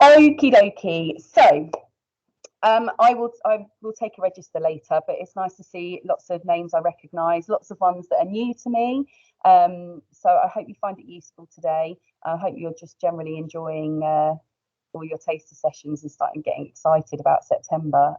Okie dokie. So I will take a register later, but it's nice to see lots of names I recognise, lots of ones that are new to me. So I hope you find it useful today. I hope you're just generally enjoying all your taster sessions and starting getting excited about September.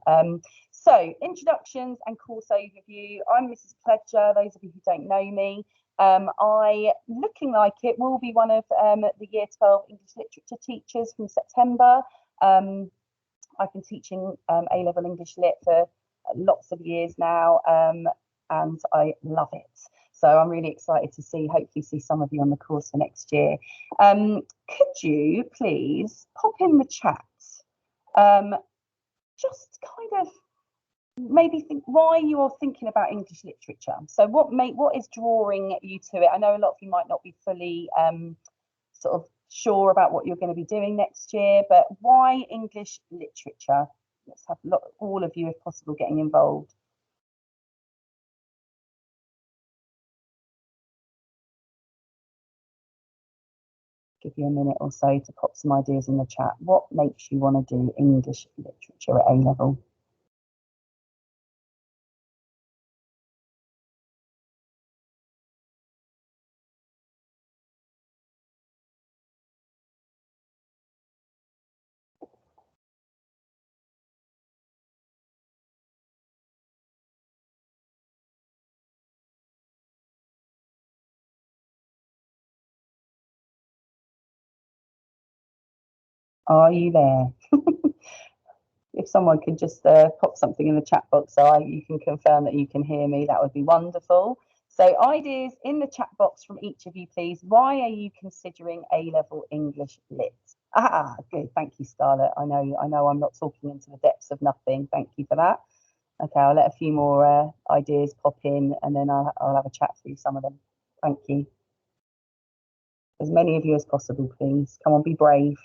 So introductions and course overview. I'm Mrs. Pledger, those of you who don't know me. I, looking like it, will be one of the Year 12 English Literature teachers from September. I've been teaching A-level English Lit for lots of years now, and I love it. So I'm really excited to hopefully see some of you on the course for next year. Could you please pop in the chat, just kind of maybe think why you are thinking about English literature. So what is drawing you to it? I know a lot of you might not be fully sort of sure about what you're going to be doing next year, but why English literature? Let's have all of you, if possible, getting involved. Give you a minute or so to pop some ideas in the chat. What makes you want to do English literature at A-level? Are you there? If someone could just pop something in the chat box so you can confirm that you can hear me, that would be wonderful. So ideas in the chat box from each of you, please. Why are you considering A-level English Lit? Ah, good. Thank you, Scarlett. I know I'm not talking into the depths of nothing. Thank you for that. Okay, I'll let a few more ideas pop in and then I'll have a chat through some of them. Thank you. As many of you as possible, please. Come on, be brave.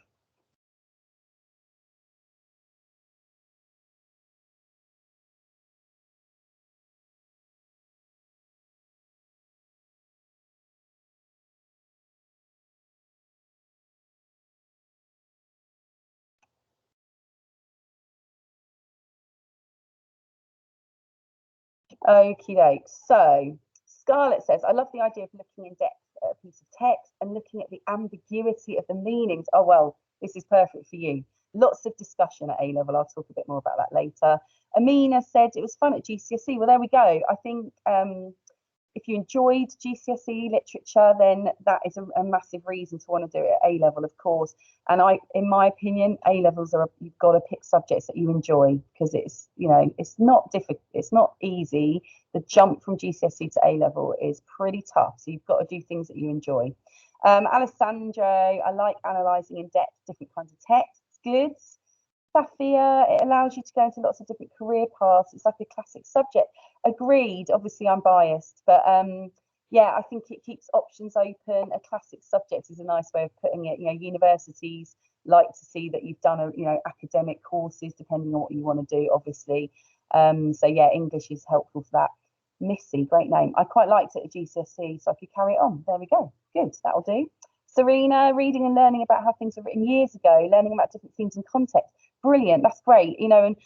Okie doke. So Scarlett says, I love the idea of looking in depth at a piece of text and looking at the ambiguity of the meanings. Oh, well, this is perfect for you. Lots of discussion at A-level. I'll talk a bit more about that later. Amina said it was fun at GCSE. Well, there we go. I think if you enjoyed GCSE literature, then that is a massive reason to want to do it at A-level, of course. And in my opinion, A-levels you've got to pick subjects that you enjoy, because it's not difficult, it's not easy. The jump from GCSE to A-level is pretty tough, so you've got to do things that you enjoy. Alessandro, I like analysing in depth different kinds of texts. Good. Safia, it allows you to go into lots of different career paths. It's like a classic subject. Agreed. Obviously, I'm biased, but yeah, I think it keeps options open. A classic subject is a nice way of putting it. Universities like to see that you've done academic courses, depending on what you want to do, obviously. So yeah, English is helpful for that. Missy, great name. I quite liked it at GCSE, so I could carry it on. There we go. Good, that'll do. Serena, reading and learning about how things were written years ago, learning about different themes and context. Brilliant, that's great. And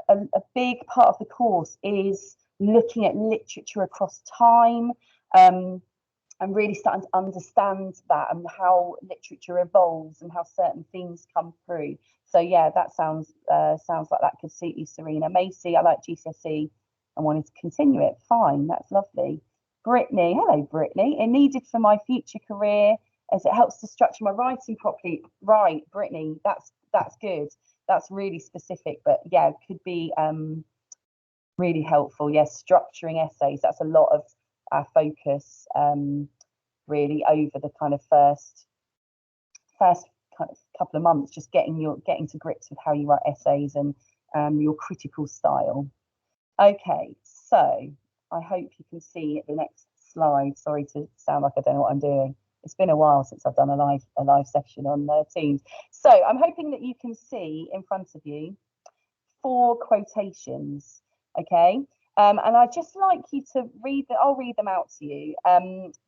a big part of the course is looking at literature across time, and really starting to understand that and how literature evolves and how certain themes come through. So yeah, that sounds like that could suit you, Serena. Macy, I like GCSE and wanted to continue it. Fine, that's lovely. Brittany, hello Brittany. It needed for my future career as it helps to structure my writing properly. Right, Brittany, that's good. That's really specific, but yeah, it could be really helpful. Yes, structuring essays. That's a lot of our focus, really over the kind of first kind of couple of months, just getting to grips with how you write essays and your critical style. Okay, so I hope you can see the next slide. Sorry to sound like I don't know what I'm doing. It's been a while since I've done a live session on Teams. So I'm hoping that you can see in front of you 4 quotations, okay? And I'd just like you to read them. I'll read them out to you,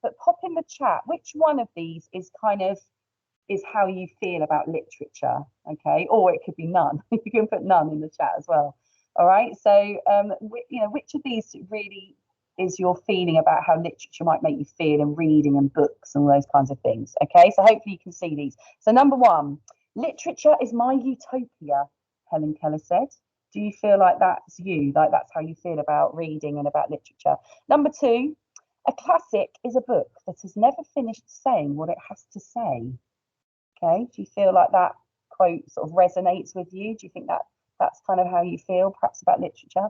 but pop in the chat which one of these is kind of is how you feel about literature, okay? Or it could be none. You can put none in the chat as well. All right. So, you know, which of these really is your feeling about how literature might make you feel, and reading and books and all those kinds of things? Okay. So hopefully you can see these. So number one, literature is my utopia, Helen Keller said. Do you feel like that's you? Like that's how you feel about reading and about literature? Number two, a classic is a book that has never finished saying what it has to say. Okay, do you feel like that quote sort of resonates with you? Do you think that that's kind of how you feel, perhaps, about literature?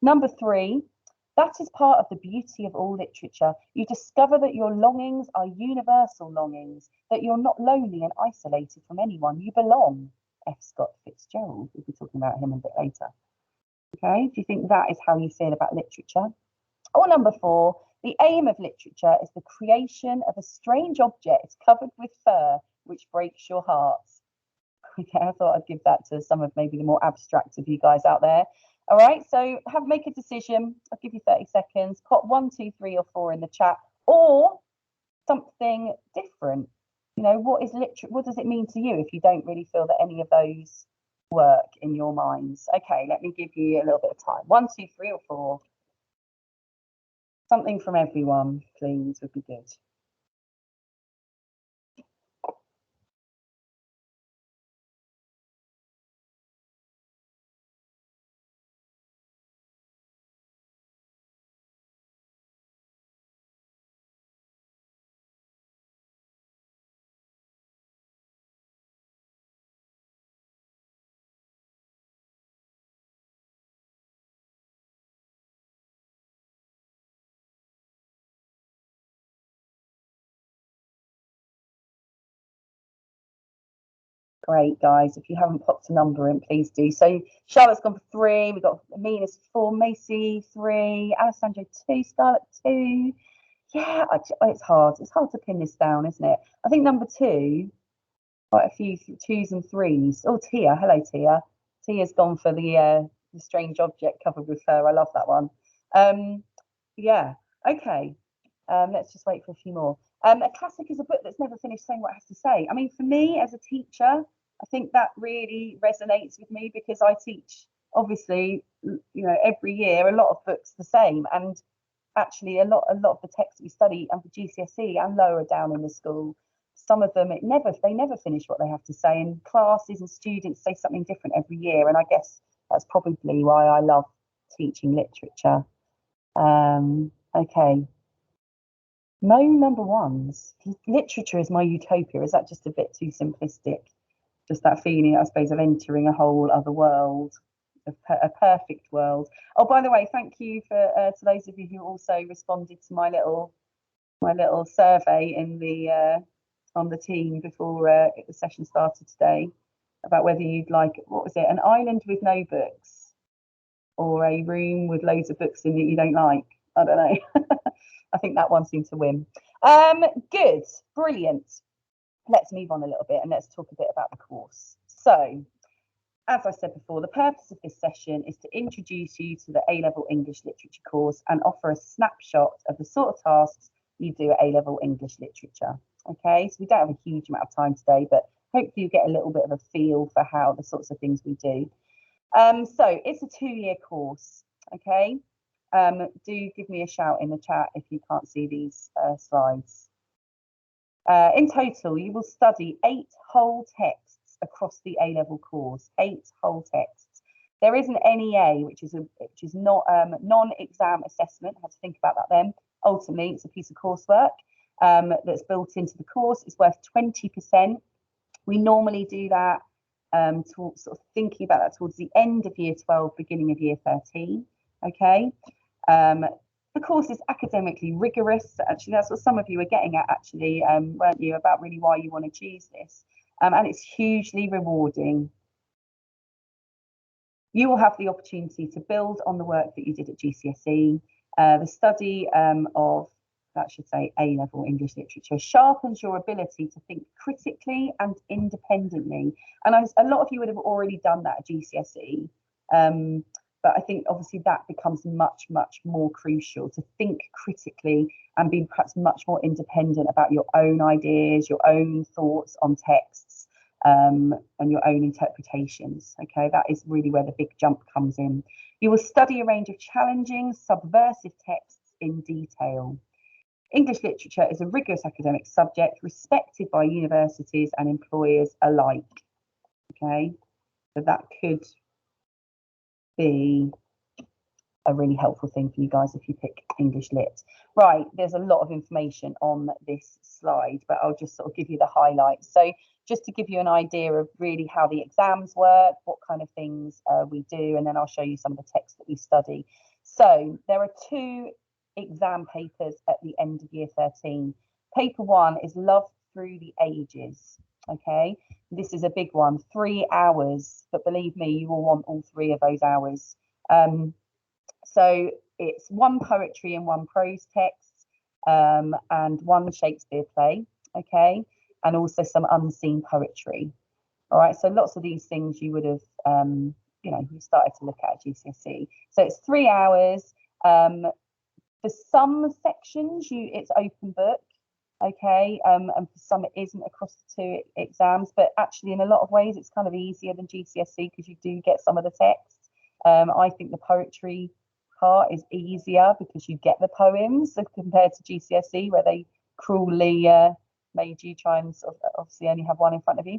Number three, that is part of the beauty of all literature. You discover that your longings are universal longings, that you're not lonely and isolated from anyone. You belong. F. Scott Fitzgerald. We'll be talking about him a bit later. Okay, do you think that is how you feel about literature? Or number four, the aim of literature is the creation of a strange object covered with fur which breaks your heart. Okay, I thought I'd give that to some of maybe the more abstract of you guys out there. All right, so make a decision. I'll give you 30 seconds. Pop 1, 2, 3, or 4 in the chat, or something different. You know, what is literature? What does it mean to you if you don't really feel that any of those work in your minds? Okay, let me give you a little bit of time. 1, 2, 3, or 4. Something from everyone, please, would be good. Great, guys. If you haven't popped a number in, please do. So Charlotte's gone for 3. We've got Amina's 4, Macy 3, Alessandro 2, Scarlett 2. Yeah, it's hard. It's hard to pin this down, isn't it? I think number 2, quite a few 2s and 3s. Oh, Tia. Hello, Tia. Tia's gone for the strange object covered with fur. I love that one. Yeah. Okay. Let's just wait for a few more. A classic is a book that's never finished saying what it has to say. I mean, for me as a teacher, I think that really resonates with me, because I teach, obviously, you know, every year a lot of books the same, and actually a lot of the texts we study and for GCSE and lower down in the school, some of them they never finish what they have to say, and classes and students say something different every year, and I guess that's probably why I love teaching literature. Okay. No number ones. Literature is my utopia. Is that just a bit too simplistic? Just that feeling, I suppose, of entering a whole other world, a perfect world. Oh, by the way, thank you for to those of you who also responded to my little survey in the on the team before the session started today, about whether you'd like, what was it, an island with no books, or a room with loads of books in that you don't like. I don't know. I think that one seemed to win. Good, brilliant. Let's move on a little bit and let's talk a bit about the course. So, as I said before, the purpose of this session is to introduce you to the A-level English Literature course and offer a snapshot of the sort of tasks you do at A-level English Literature. Okay, so we don't have a huge amount of time today, but hopefully you get a little bit of a feel for how the sorts of things we do. So it's a 2-year course, okay? Do give me a shout in the chat if you can't see these slides. In total, you will study 8 whole texts across the A-level course. 8 whole texts. There is an NEA, which is not non-exam assessment. I have to think about that then. Ultimately, it's a piece of coursework that's built into the course. It's worth 20%. We normally do that sort of thinking about that towards the end of year 12, beginning of year 13. Okay. The course is academically rigorous. Actually, that's what some of you were getting at, actually, weren't you, about really why you want to choose this? And it's hugely rewarding. You will have the opportunity to build on the work that you did at GCSE. The study of, that should say, A-level English Literature sharpens your ability to think critically and independently. And a lot of you would have already done that at GCSE. But I think obviously that becomes much, much more crucial to think critically and be perhaps much more independent about your own ideas, your own thoughts on texts, and your own interpretations. Okay, that is really where the big jump comes in. You will study a range of challenging, subversive texts in detail. English literature is a rigorous academic subject respected by universities and employers alike. Okay, so that could be a really helpful thing for you guys if you pick English Lit. Right, there's a lot of information on this slide, but I'll just sort of give you the highlights. So just to give you an idea of really how the exams work, what kind of things we do, and then I'll show you some of the texts that we study. So there are 2 exam papers at the end of year 13. Paper 1 is Love Through the Ages. Okay, this is a big one, 3 hours, but believe me, you will want all 3 of those hours. So it's 1 poetry and 1 prose text, and 1 Shakespeare play, okay, and also some unseen poetry. All right, so lots of these things you would have, you started to look at GCSE. So it's 3 hours. For some sections, it's open book, okay, and for some it isn't across the 2 exams, but actually in a lot of ways it's kind of easier than GCSE because you do get some of the text. I think the poetry part is easier because you get the poems compared to GCSE, where they cruelly made you try and sort of obviously only have 1 in front of you.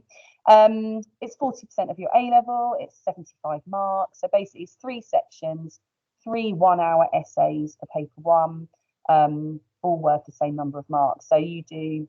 It's 40% of your A level, it's 75 marks. So basically it's 3 sections, 3 1-hour essays for paper 1, all worth the same number of marks. So you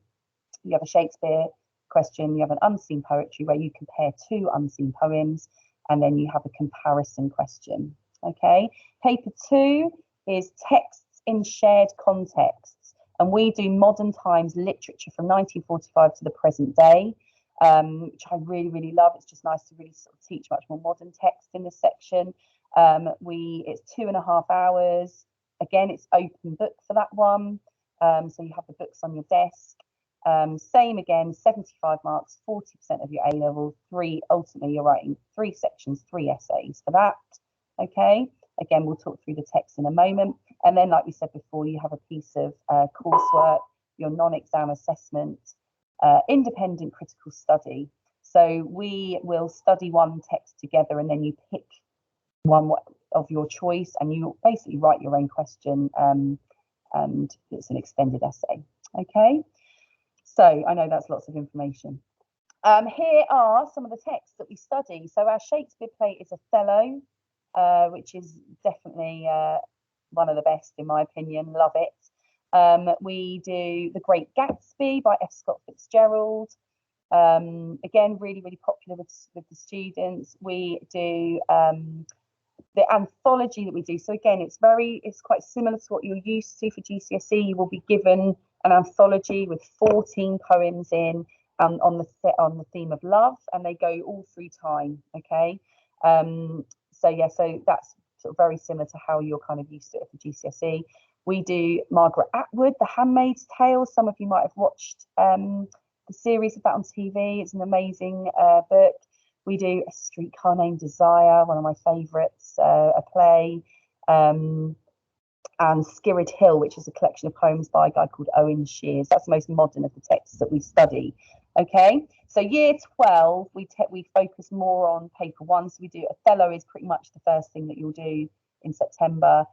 have a Shakespeare question, you have an unseen poetry where you compare 2 unseen poems, and then you have a comparison question. Okay, paper 2 is texts in shared contexts, and we do modern times literature from 1945 to the present day, which I really, really love. It's just nice to really sort of teach much more modern text in this section. It's 2.5 hours. Again, it's open book for that one. So you have the books on your desk. Same again, 75 marks, 40% of your A level, ultimately you're writing 3 sections, 3 essays for that. Okay, again, we'll talk through the text in a moment. And then, like we said before, you have a piece of coursework, your non-exam assessment, independent critical study. So we will study 1 text together, and then you pick 1 of your choice, and you basically write your own question, and it's an extended essay. Okay, so I know that's lots of information. Here are some of the texts that we study. So our Shakespeare play is Othello, which is definitely one of the best in my opinion. Love it. We do The Great Gatsby by F. Scott Fitzgerald. Again, really, really popular with the students. We do the anthology that we do. So again, it's quite similar to what you're used to for GCSE. You will be given an anthology with 14 poems in on the theme of love, and they go all through time. Okay. So that's sort of very similar to how you're kind of used to it for GCSE. We do Margaret Atwood, The Handmaid's Tale. Some of you might have watched the series of that on TV. It's an amazing book. We do A Streetcar Named Desire, one of my favourites, a play, and Skirrid Hill, which is a collection of poems by a guy called Owen Shears. That's the most modern of the texts that we study. Okay, so year 12, we focus more on paper 1. So we do Othello is pretty much the first thing that you'll do in September,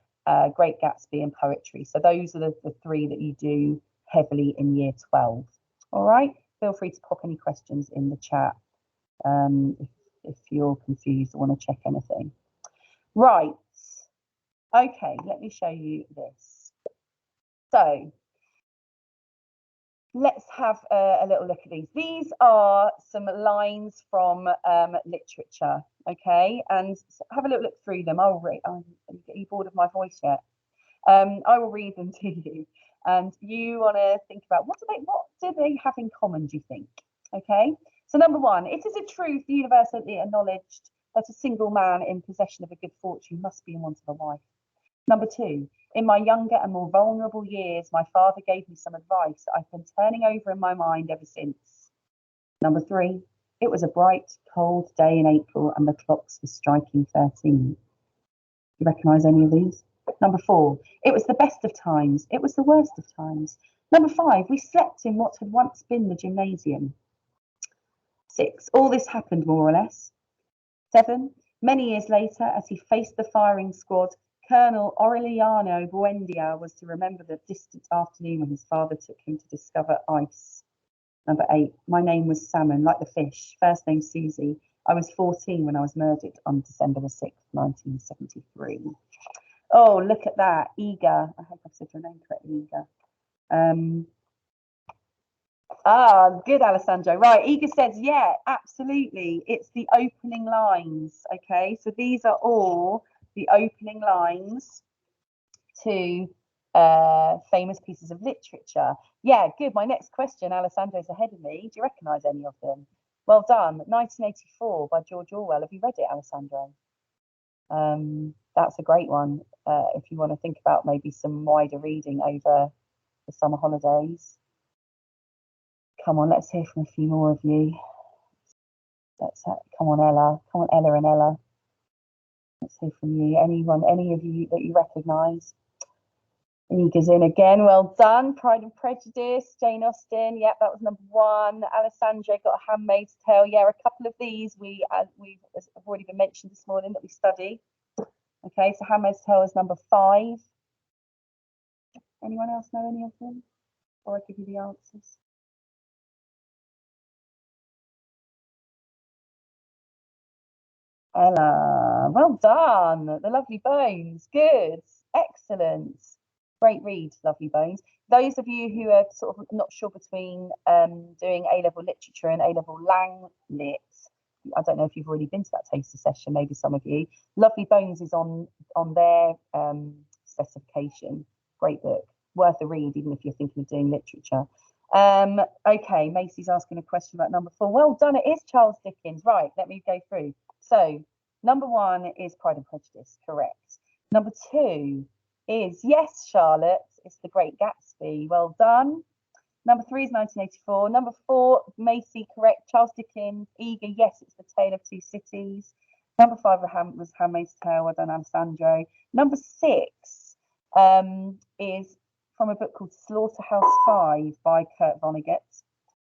Great Gatsby and poetry. So those are the 3 that you do heavily in year 12. All right, feel free to pop any questions in the chat if you're confused or want to check anything. Right, okay, let me show you this. So let's have a little look at these. These are some lines from literature, okay? And have a little look through them. Are you bored of my voice yet? I will read them to you, and you want to think about what do they have in common, do you think? Okay, so number 1, it is a truth universally acknowledged that a single man in possession of a good fortune must be in want of a wife. Number 2, in my younger and more vulnerable years, my father gave me some advice that I've been turning over in my mind ever since. Number 3, it was a bright, cold day in April and the clocks were striking 13. you recognise any of these? Number 4, it was the best of times. It was the worst of times. Number 5, we slept in what had once been the gymnasium. 6, all this happened more or less. 7, many years later, as he faced the firing squad, Colonel Aureliano Buendia was to remember the distant afternoon when his father took him to discover ice. Number 8, my name was Salmon, like the fish. First name Susie. I was 14 when I was murdered on December the 6th, 1973. Oh, look at that. Eager. I hope I've said your name correctly, Eager. Good, Alessandro. Right, Eager says, yeah, absolutely. It's the opening lines. Okay, so these are all the opening lines to famous pieces of literature. Yeah, good. My next question, Alessandro's ahead of me. Do you recognise any of them? Well done. 1984 by George Orwell. Have you read it, Alessandro? That's a great one if you want to think about maybe some wider reading over the summer holidays. Come on, let's hear from a few more of you. Come on, Ella. Come on, Ella and Ella. Let's hear from you. Anyone, any of you that you recognise? Eager's in again. Well done. Pride and Prejudice. Jane Austen. Yep, that was number 1. Alessandra got A Handmaid's Tale. Yeah, a couple of these we've already been mentioned this morning that we study. Okay, so Handmaid's Tale is number 5. Anyone else know any of them? Or I give you the answers. Ella, well done. The Lovely Bones. Good. Excellent. Great read, Lovely Bones. Those of you who are sort of not sure between doing A-level literature and A-level lang lit, I don't know if you've already been to that taster session, maybe some of you. Lovely Bones is on their specification. Great book. Worth a read, even if you're thinking of doing literature. Okay, Macy's asking a question about number 4. Well done, it is Charles Dickens. Right, let me go through. So, number 1 is Pride and Prejudice, correct. Number 2 is, yes, Charlotte, it's The Great Gatsby. Well done. Number 3 is 1984. Number 4, Macy, correct. Charles Dickens. Eager, yes, it's The Tale of Two Cities. Number 5 was Handmaid's Tale. Well done, Alessandro. Number 6 is from a book called Slaughterhouse 5 by Kurt Vonnegut.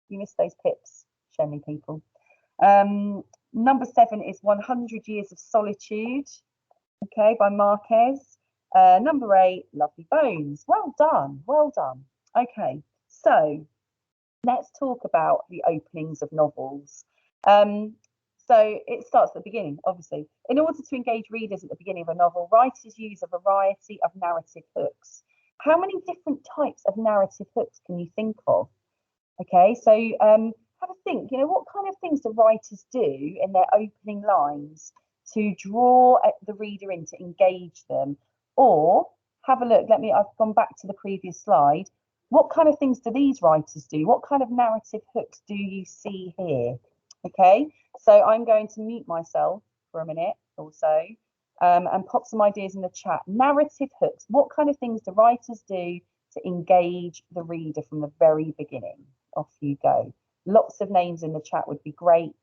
You missed those pips, show me people. Number 7 is 100 Years of Solitude, okay, by Marquez. Number 8, Lovely Bones. Well done, well done. Okay, so let's talk about the openings of novels. So it starts at the beginning, obviously. In order to engage readers at the beginning of a novel, writers use a variety of narrative hooks. How many different types of narrative hooks can you think of? Okay, so have a think, what kind of things do writers do in their opening lines to draw the reader in, to engage them? Or have a look, I've gone back to the previous slide. What kind of things do these writers do? What kind of narrative hooks do you see here? Okay, so I'm going to mute myself for a minute or so and pop some ideas in the chat. Narrative hooks, what kind of things do writers do to engage the reader from the very beginning? Off you go. Lots of names in the chat would be great.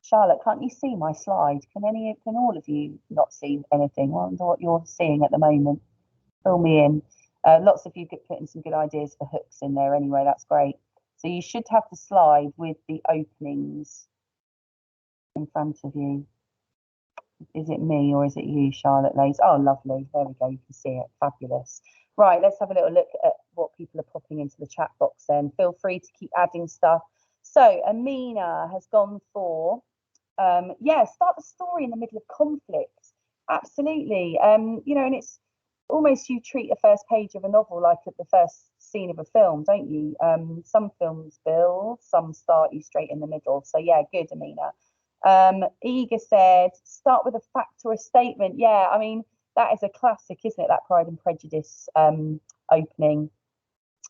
Charlotte, can't you see my slide? Can all of you not see anything? I wonder what you're seeing at the moment. Fill me in. Lots of you putting some good ideas for hooks in there anyway, that's great. So you should have the slide with the openings in front of you. Is it me or is it you, Charlotte Lays? Oh, lovely. There we go. You can see it. Fabulous. Right, let's have a little look at what people are popping into the chat box then. Feel free to keep adding stuff. So Amina has gone for, start the story in the middle of conflict. Absolutely. And it's almost, you treat the first page of a novel like at the first scene of a film, don't you? Some films build, some start you straight in the middle. So yeah, good, Amina. Eager said, start with a fact or a statement. Yeah, I mean, that is a classic, isn't it? That Pride and Prejudice opening.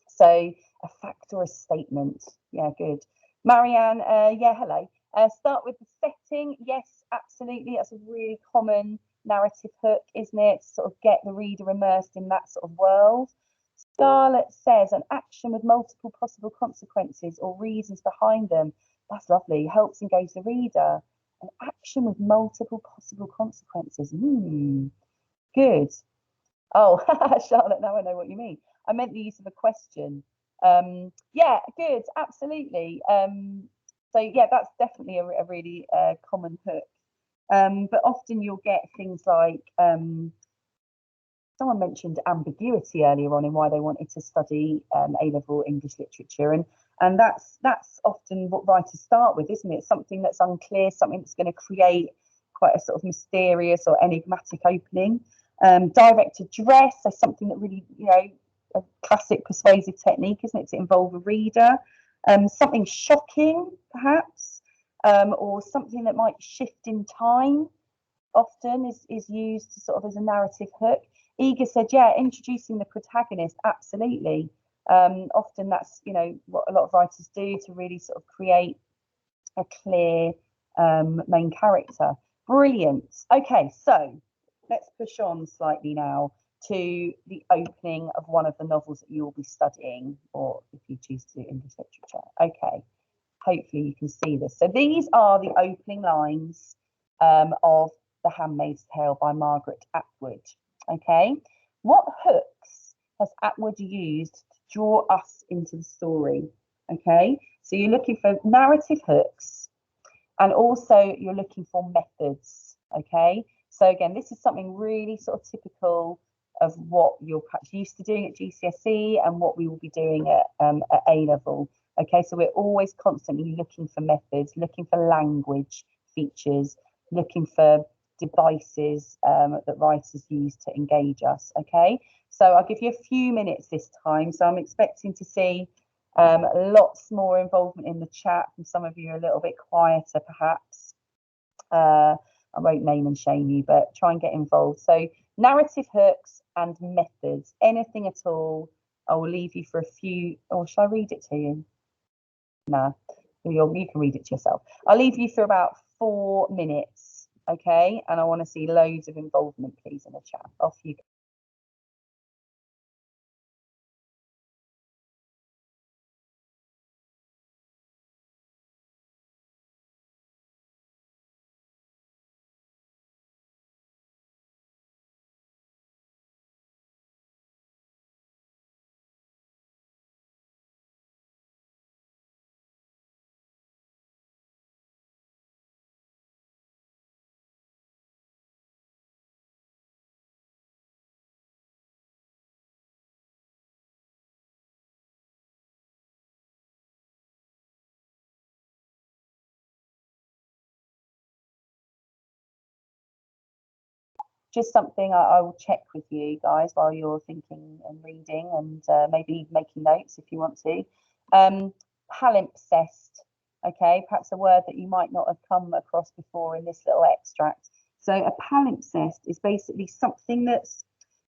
So a fact or a statement. Yeah, good. Marianne, yeah, hello. Start with the setting. Yes, absolutely. That's a really common narrative hook, isn't it? Sort of get the reader immersed in that sort of world. Scarlett says an action with multiple possible consequences or reasons behind them. That's lovely. Helps engage the reader. An action with multiple possible consequences. Good. Oh, Charlotte, now I know what you mean. I meant the use of a question. Yeah, good, absolutely. So yeah, that's definitely a really common hook. But often you'll get things like someone mentioned ambiguity earlier on in why they wanted to study A-level English literature, and that's often what writers start with, isn't it? Something that's unclear, something that's going to create quite a sort of mysterious or enigmatic opening. Direct address, so something that really, a classic persuasive technique, isn't it, to involve a reader. Something shocking, perhaps, or something that might shift in time often is used to sort of as a narrative hook. Eager said, yeah, introducing the protagonist, absolutely. Often that's, what a lot of writers do to really sort of create a clear main character. Brilliant. Okay, so let's push on slightly now to the opening of one of the novels that you'll be studying, or if you choose to do English literature. Okay, hopefully you can see this. So these are the opening lines of The Handmaid's Tale by Margaret Atwood. Okay, what hooks has Atwood used to draw us into the story? Okay, so you're looking for narrative hooks, and also you're looking for methods. Okay, so again, this is something really sort of typical of what you're perhaps used to doing at GCSE and what we will be doing at A level. Okay, so we're always constantly looking for methods, looking for language features, looking for devices that writers use to engage us. Okay, so I'll give you a few minutes this time. So I'm expecting to see lots more involvement in the chat from some of you, a little bit quieter perhaps. I won't name and shame you, but try and get involved. So narrative hooks and methods, anything at all. I will leave you for a few, or shall I read it to you? No, you can read it to yourself. I'll leave you for about 4 minutes, okay? And I want to see loads of involvement, please, in the chat. Off you go. Just something I will check with you guys while you're thinking and reading, and maybe making notes if you want to. Palimpsest, okay, perhaps a word that you might not have come across before in this little extract. So a palimpsest is basically something that's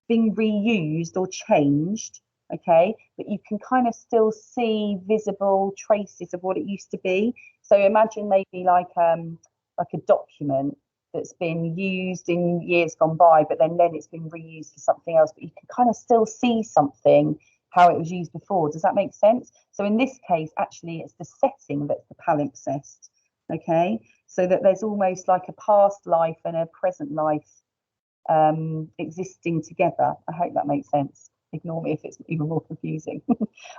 been reused or changed, okay, but you can kind of still see visible traces of what it used to be. So imagine maybe like a document that's been used in years gone by, but then it's been reused for something else, but you can kind of still see something how it was used before. Does that make sense? So in this case, actually, it's the setting that's the palimpsest, okay? So that there's almost like a past life and a present life existing together. I hope that makes sense. Ignore me if it's even more confusing.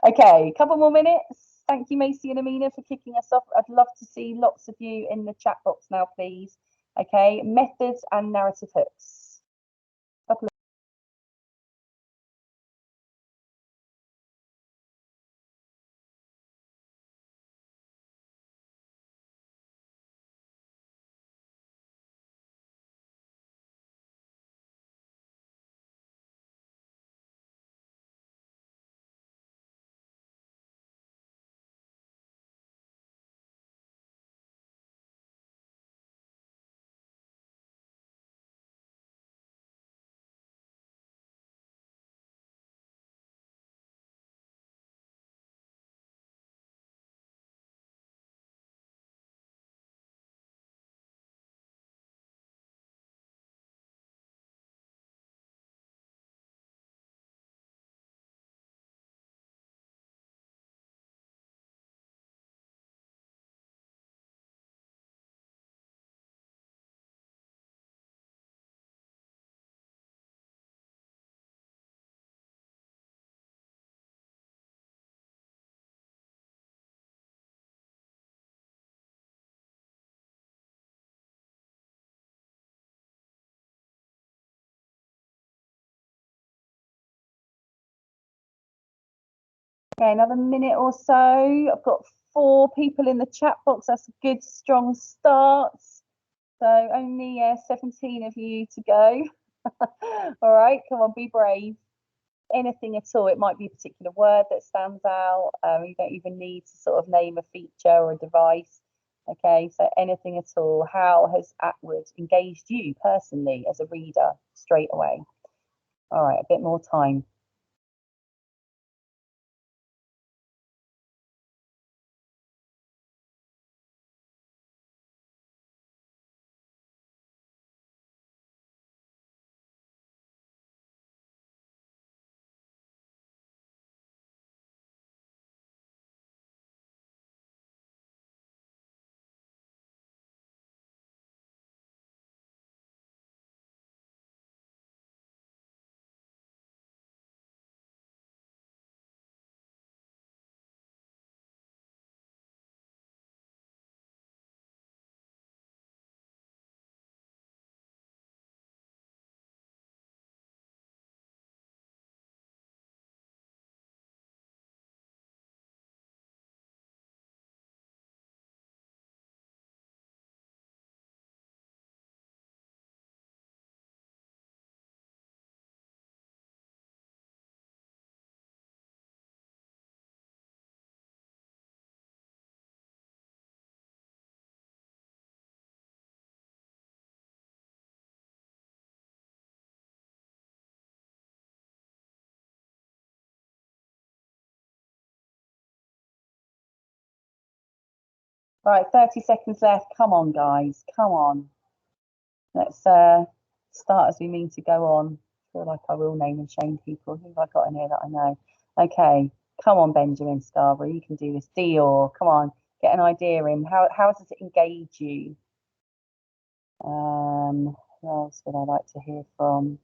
Okay, a couple more minutes. Thank you, Macy and Amina, for kicking us off. I'd love to see lots of you in the chat box now, please. Okay, methods and narrative hooks. Okay, another minute or so. I've got 4 people in the chat box. That's a good, strong start. So only 17 of you to go. All right, come on, be brave. Anything at all. It might be a particular word that stands out. You don't even need to sort of name a feature or a device. Okay, so anything at all. How has Atwood engaged you personally as a reader straight away? All right, a bit more time. Right, 30 seconds left. Come on, guys. Come on. Let's start as we mean to go on. I feel like I will name and shame people. Who have I got in here that I know? Okay, come on, Benjamin Scarborough. You can do this. Dior, come on, get an idea in. How does it engage you? Who else would I like to hear from?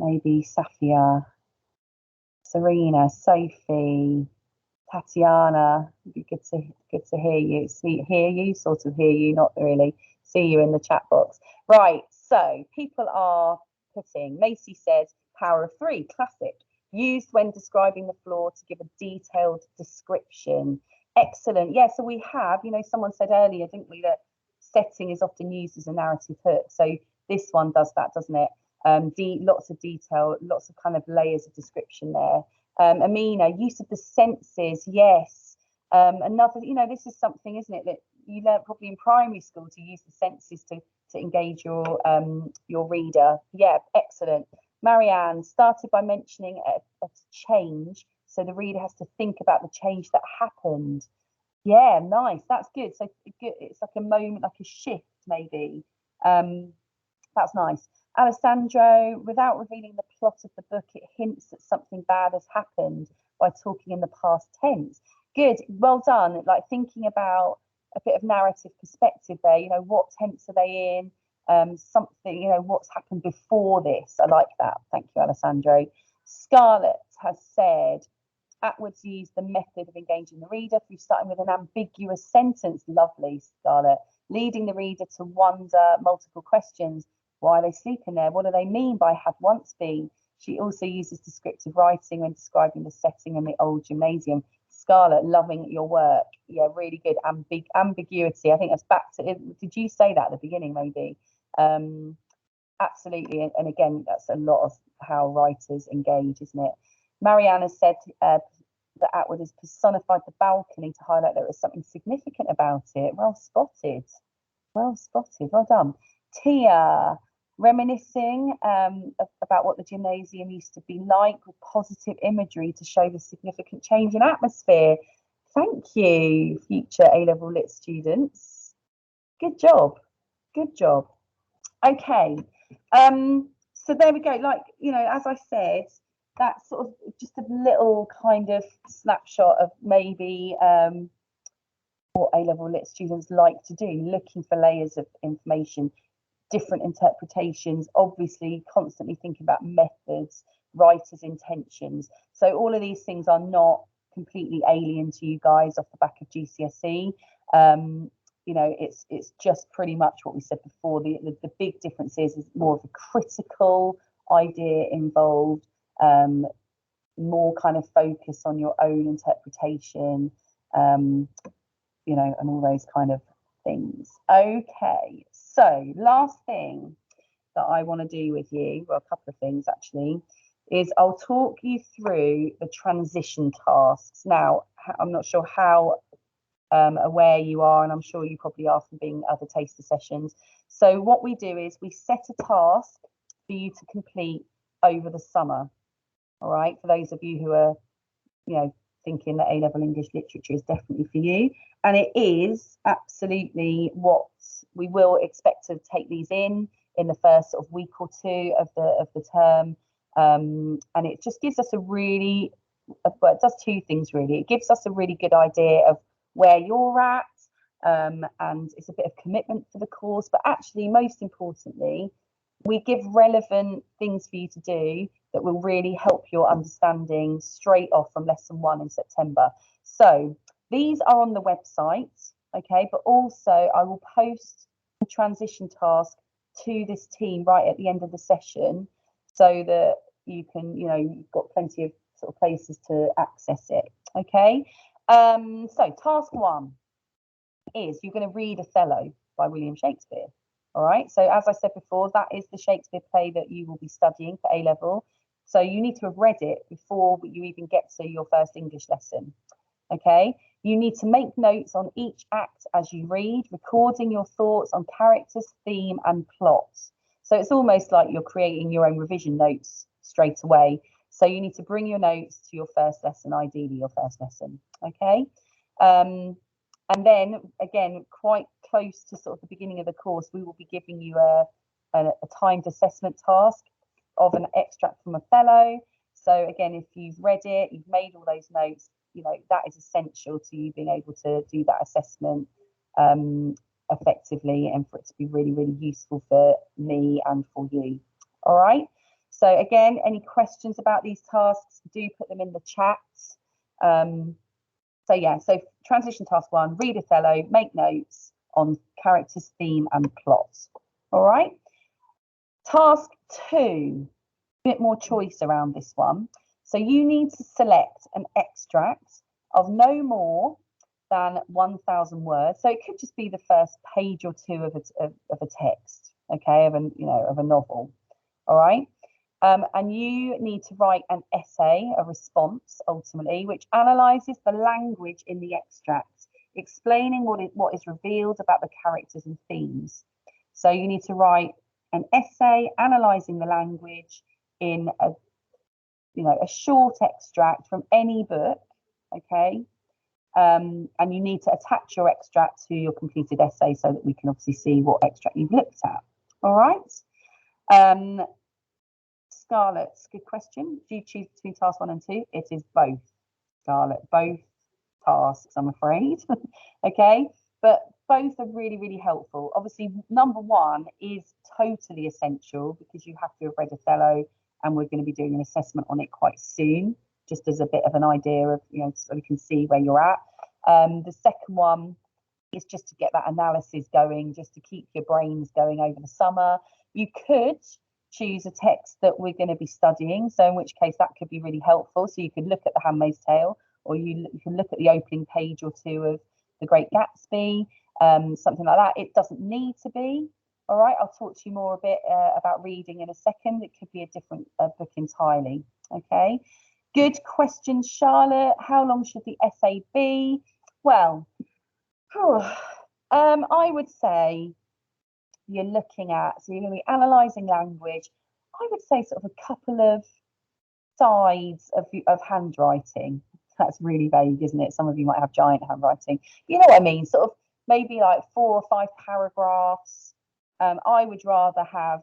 Maybe Safia, Serena, Sophie, Tatiana. It'd be good to hear you. Hear you, sort of hear you, not really see you in the chat box. Right, so people are putting. Macy says power of 3, classic. Used when describing the floor to give a detailed description. Excellent. Yeah, so we have, someone said earlier, didn't we, that setting is often used as a narrative hook. So this one does that, doesn't it? Lots of detail, lots of kind of layers of description there. Amina, use of the senses, yes. Another, this is something, isn't it, that you learned probably in primary school, to use the senses to engage your reader. Yeah, excellent. Marianne started by mentioning a change, so the reader has to think about the change that happened. Yeah, nice. That's good. So it's like a moment, like a shift, maybe. That's nice. Alessandro, without revealing the plot of the book, it hints that something bad has happened by talking in the past tense. Good, well done. Like thinking about a bit of narrative perspective there. What tense are they in? Something, what's happened before this. I like that. Thank you, Alessandro. Scarlett has said, Atwood's used the method of engaging the reader through starting with an ambiguous sentence. Lovely, Scarlett. Leading the reader to wonder multiple questions. Why are they sleeping there? What do they mean by had once been? She also uses descriptive writing when describing the setting in the old gymnasium. Scarlett, loving your work. Yeah, really good. Ambiguity. I think that's back to, did you say that at the beginning, maybe? Absolutely. And again, that's a lot of how writers engage, isn't it? Marianne has said that Atwood has personified the balcony to highlight there was something significant about it. Well spotted. Well spotted. Well done. Tia, reminiscing about what the gymnasium used to be like with positive imagery to show the significant change in atmosphere. Thank you, future A-level lit students. Good job. Good job. Okay. So there we go. Like, as I said, that's sort of just a little kind of snapshot of maybe what A-level lit students like to do, looking for layers of information, different interpretations, obviously constantly thinking about methods, writers' intentions. So all of these things are not completely alien to you guys off the back of GCSE. It's just pretty much what we said before. The big difference is more of a critical idea involved. more kind of focus on your own interpretation, you know, and all those kind of things. Okay, so last thing that I want to do with you, well, a couple of things actually, is I'll talk you through the transition tasks. Now, I'm not sure how aware you are, and I'm sure you probably are from being other taster sessions. So what we do is we set a task for you to complete over the summer. All right, for those of you who are, you know, thinking that A-level English literature is definitely for you, and it is absolutely what we will expect to take these in the first sort of week or two of the term, and it just gives us a really, well, it does two things really. It gives us a really good idea of where you're at, and it's a bit of commitment for the course, but actually most importantly, we give relevant things for you to do that will really help your understanding straight off from lesson 1 in September. So these are on the website, okay, but also I will post the transition task to this team right at the end of the session so that you can, you know, you've got plenty of sort of places to access it, okay. So task 1 is you're going to read Othello by William Shakespeare. All right, so as I said before, that is the Shakespeare play that you will be studying for A-level. So you need to have read it before you even get to your first English lesson. Okay, you need to make notes on each act as you read, recording your thoughts on characters, theme, and plot. So it's almost like you're creating your own revision notes straight away. So you need to bring your notes to your first lesson, ideally your first lesson. Okay. And then again, quite close to sort of the beginning of the course, we will be giving you a timed assessment task of an extract from Othello. So again, if you've read it, you've made all those notes, you know, that is essential to you being able to do that assessment effectively, and for it to be really, really useful for me and for you. All right. So again, any questions about these tasks, do put them in the chat. So yeah, so transition task 1, read Othello, make notes on characters, theme, and plot. All right. Task 2, a bit more choice around this one. So you need to select an extract of no more than 1,000 words. So it could just be the first page or two of a text, okay, of a novel. All right. And you need to write an essay, a response, ultimately, which analyzes the language in the extract, explaining what is revealed about the characters and themes. So you need to write an essay analyzing the language in a short extract from any book, okay? And you need to attach your extract to your completed essay so that we can obviously see what extract you've looked at. All right. Scarlett's good question. Do you choose between task 1 and 2? It is both, Scarlett, both tasks, I'm afraid. Okay, but both are really, really helpful. Obviously, number 1 is totally essential because you have to have read Othello, and we're going to be doing an assessment on it quite soon, just as a bit of an idea of, you know, so we can see where you're at. The second one is just to get that analysis going, just to keep your brains going over the summer. You could choose a text that we're going to be studying, so in which case that could be really helpful. So you could look at The Handmaid's Tale, or you can look at the opening page or two of The Great Gatsby, something like that. It doesn't need to be. All right, I'll talk to you more a bit about reading in a second. It could be a different book entirely. Okay, good question, Charlotte. How long should the essay be? Well, I would say you're looking at, so you're going to be analysing language. I would say sort of a couple of sides of handwriting. That's really vague, isn't it? Some of you might have giant handwriting. You know what I mean? Sort of maybe like 4 or 5 paragraphs. I would rather have,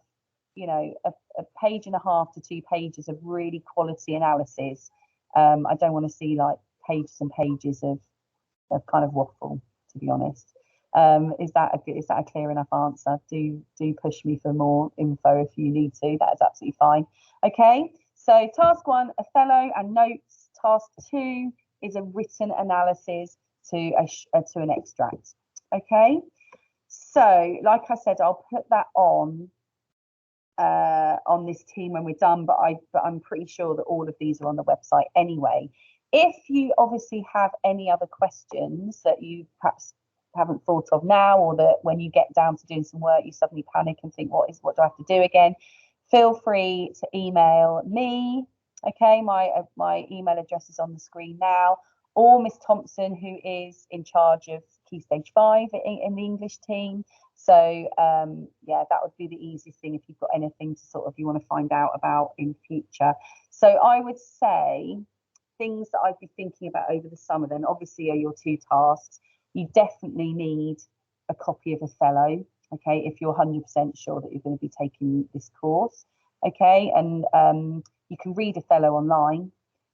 you know, a page and a half to 2 pages of really quality analysis. I don't want to see like pages and pages of kind of waffle, to be honest. Is that a clear enough answer? Do push me for more info if you need to. That is absolutely fine. Okay, so task 1, Othello and notes. Task 2 is a written analysis to an extract. Okay, so like I said, I'll put that on on this team when we're done, but I'm pretty sure that all of these are on the website anyway. If you obviously have any other questions that you perhaps haven't thought of now, or that when you get down to doing some work you suddenly panic and think, what do I have to do again, feel free to email me. Okay, my email address is on the screen now, or Miss Thompson, who is in charge of Key Stage 5 in the English team. So yeah, that would be the easiest thing if you've got anything to sort of you want to find out about in future. So I would say things that I'd be thinking about over the summer then obviously are your 2 tasks. You definitely need a copy of Othello, okay, if you're 100% sure that you're going to be taking this course, okay, and you can read Othello online,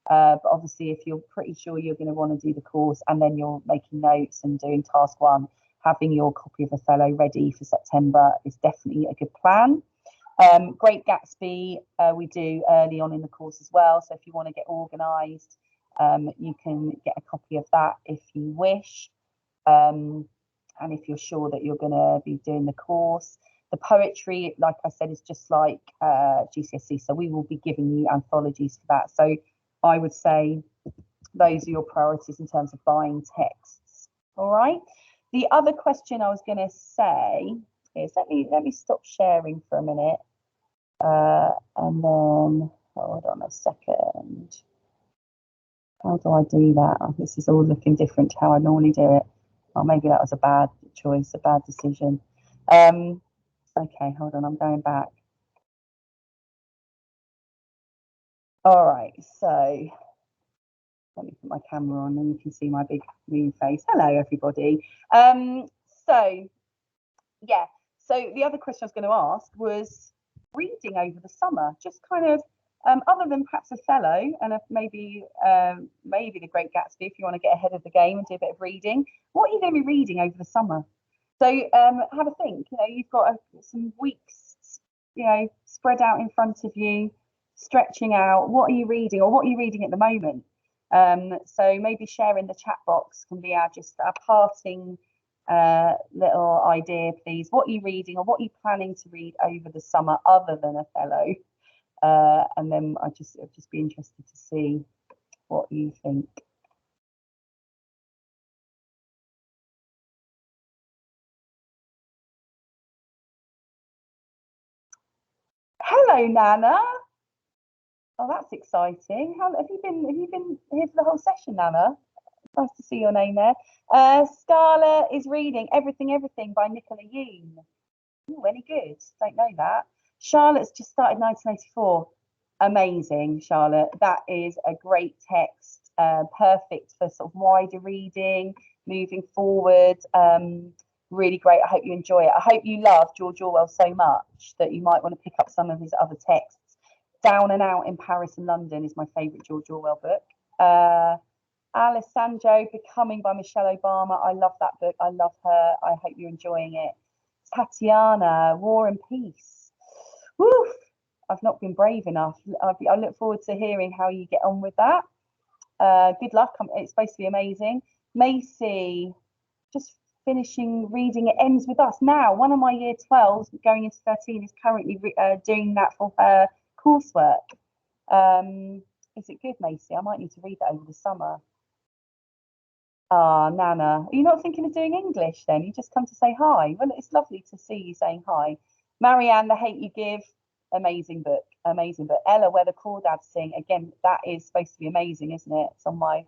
but obviously if you're pretty sure you're going to want to do the course and then you're making notes and doing task 1, having your copy of Othello ready for September is definitely a good plan. Great Gatsby we do early on in the course as well, so if you want to get organised, you can get a copy of that if you wish, and if you're sure that you're going to be doing the course. The poetry, like I said, is just like GCSE, so we will be giving you anthologies for that. So I would say those are your priorities in terms of buying texts. All right. The other question I was going to say is, let me stop sharing for a minute, and then hold on a second. How do I do that? Oh, this is all looking different to how I normally do it. Oh, maybe that was a bad choice, a bad decision. Okay, hold on, I'm going back. All right, so let me put my camera on and you can see my big green face. Hello, everybody. So yeah, so the other question I was going to ask was reading over the summer, just kind of other than perhaps Othello and maybe The Great Gatsby, if you want to get ahead of the game and do a bit of reading, what are you going to be reading over the summer? So have a think. You know, you've got some weeks, you know, spread out in front of you, stretching out. What are you reading, or what are you reading at the moment? So maybe share in the chat box can be our parting little idea, please. What are you reading, or what are you planning to read over the summer other than Othello? And then I'd just be interested to see what you think. Hello, Nana. Oh, that's exciting. How have you been? Have you been here for the whole session, Nana? Nice to see your name there. Scarlett is reading Everything by Nicola Yoon. Ooh, any good? Don't know that. Charlotte's just started 1984. Amazing, Charlotte. That is a great text, perfect for sort of wider reading, moving forward. Really great. I hope you enjoy it. I hope you love George Orwell so much that you might want to pick up some of his other texts. Down and Out in Paris and London is my favourite George Orwell book. Alessandro, Becoming by Michelle Obama. I love that book. I love her. I hope you're enjoying it. Tatiana, War and Peace. Woo! I've not been brave enough. I look forward to hearing how you get on with that. Good luck. It's supposed to be amazing. Macy, just finishing reading It Ends With Us. Now, one of my year 12s going into 13 is currently doing that for her coursework. Is it good, Macy? I might need to read that over the summer. Ah, Nana, are you not thinking of doing English then? You just come to say hi. Well, it's lovely to see you saying hi. Marianne, The Hate You Give, amazing book, amazing book. Ella, Where the Crawdads Sing, again, that is supposed to be amazing, isn't it? It's on my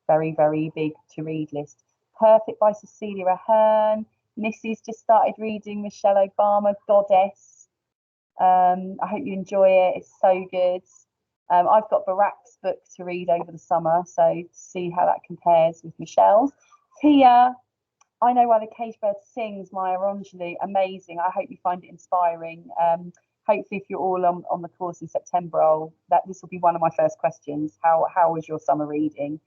very, very big to read list. Perfect by Cecilia Ahern. Missy's just started reading Michelle Obama, Goddess. I hope you enjoy it. It's so good. I've got Barack's book to read over the summer, so see how that compares with Michelle's. Tia, I Know Why the Cage Bird Sings, Maya Angelou, amazing. I hope you find it inspiring. Hopefully, if you're all on the course in September, this will be one of my first questions. How was your summer reading?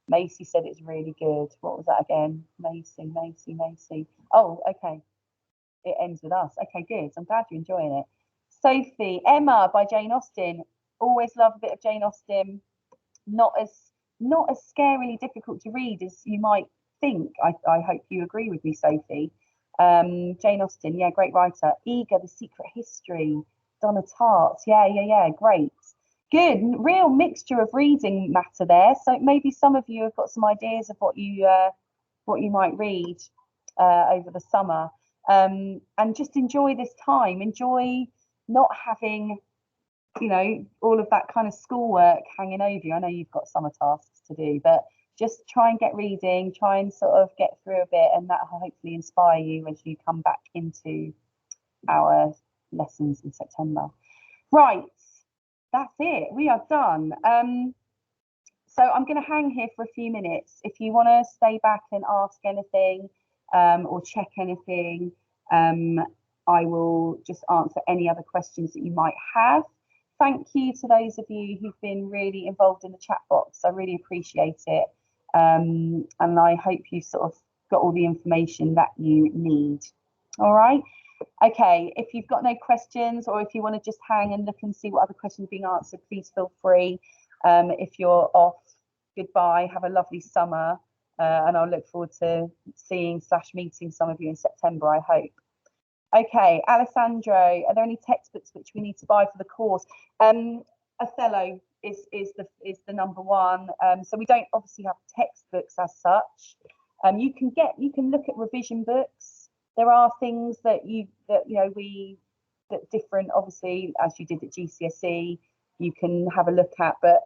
Macy said it's really good. What was that again? Macy. Oh, okay. It Ends With Us. Okay, good. I'm glad you're enjoying it. Sophie, Emma by Jane Austen. Always love a bit of Jane Austen. Not as scarily difficult to read as you might think. I hope you agree with me, Sophie. Jane Austen, yeah, great writer. Eager, The Secret History. Donna Tartt. Yeah. Great. Good. Real mixture of reading matter there. So maybe some of you have got some ideas of what you might read over the summer. And just enjoy this time. Enjoy not having, you know, all of that kind of schoolwork hanging over you. I know you've got summer tasks to do, but just try and get reading, try and sort of get through a bit, and that will hopefully inspire you as you come back into our lessons in September. Right, that's it. We are done. So I'm going to hang here for a few minutes. If you want to stay back and ask anything or check anything, I will just answer any other questions that you might have. Thank you to those of you who've been really involved in the chat box. I really appreciate it. And I hope you sort of got all the information that you need. All right. Okay, if you've got no questions, or if you want to just hang and look and see what other questions are being answered, please feel free. If you're off, goodbye, have a lovely summer, and I'll look forward to seeing/meeting some of you in September, I hope. Okay, Alessandro, are there any textbooks which we need to buy for the course? Othello is the number one. So we don't obviously have textbooks as such. You can look at revision books. There are things that different, obviously, as you did at GCSE, you can have a look at, but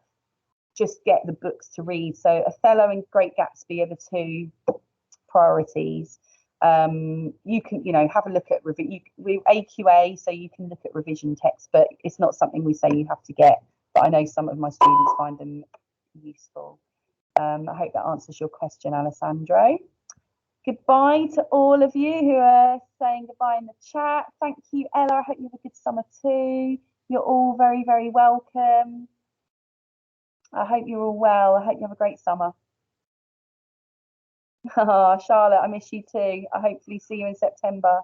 just get the books to read. So Othello and Great Gatsby are the two priorities. You can, have a look at AQA, so you can look at revision texts, but it's not something we say you have to get. But I know some of my students find them useful. I hope that answers your question, Alessandro. Goodbye to all of you who are saying goodbye in the chat. Thank you, Ella. I hope you have a good summer too. You're all very, very welcome. I hope you're all well. I hope you have a great summer. Oh, Charlotte, I miss you too. I hopefully see you in September.